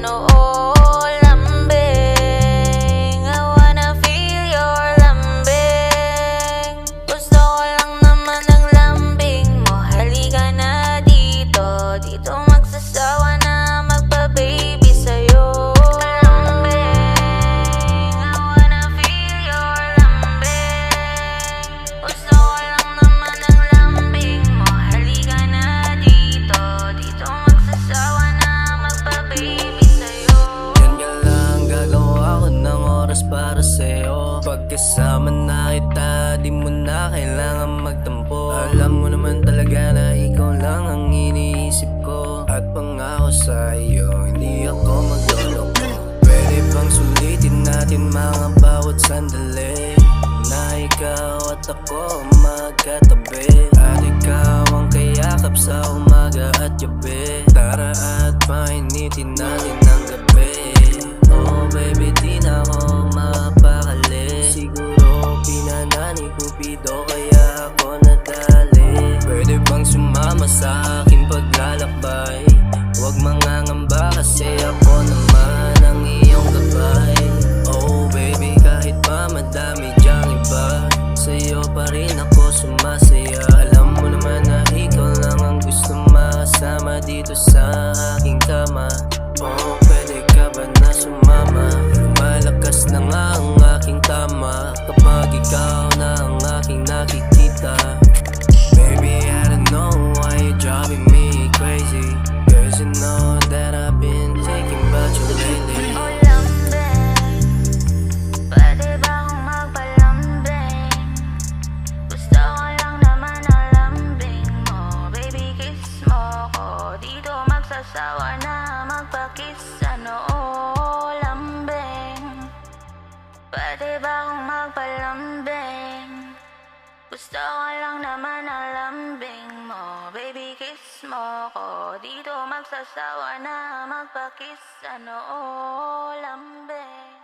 noo, lambing. I wanna feel your lambing. Gusto ko lang naman ang lambing mo. Halika na dito, dito magsasawa na magpa-baby sa'yo. Lambing, I wanna feel your lambing. Gusto ko lang naman ang lambing mo. Halika na dito, dito magsasawa na magpa-baby sa'yo. Ganyan lang gagawa ko ng oras para sa'yo. Pagkasama na kita, di mo na kailangan magtampo. Alam mo naman talaga na ikaw lang ang iniisip ko. At pangako sa'yo, hindi ako magloloko. Pwede bang sulitin natin mga bawat sandali na ikaw at ako magkatabi. At ikaw ang kayakap sa umaga at gabi. Tara at painitin natin ang gabi. Oh baby, di na ako mapakali. Siguro pinana ni Cupido kaya ako nadali. Pwede bang sumama sa aking paglalakbay? Huwag mangangamba kasi ako naman ang iyong gabay. Oh baby, kahit pa madami dyang iba, sa'yo pa rin ako sumasaya. Alam mo naman na ikaw lang ang gusto makasama dito sa aking kama. Oh, pwede ka ba na sumama? Malakas na nga ang aking tama kapag ikaw na ang aking nakikita. Baby, I don't know why you're driving me crazy, cause you know that I've been thinking about you lately. Oh lambing, pwede ba akong magpalambing? Gusto ko lang naman ang lambing mo. Baby, kiss mo ko. Dito magsasawa na magpa-kiss sa noo, lambing. Pwede ba akong magpalambing? Gusto ko lang naman ang lambing mo. Baby, kiss mo ko. Dito magsasawa na magpa-kiss sa noo, lambing.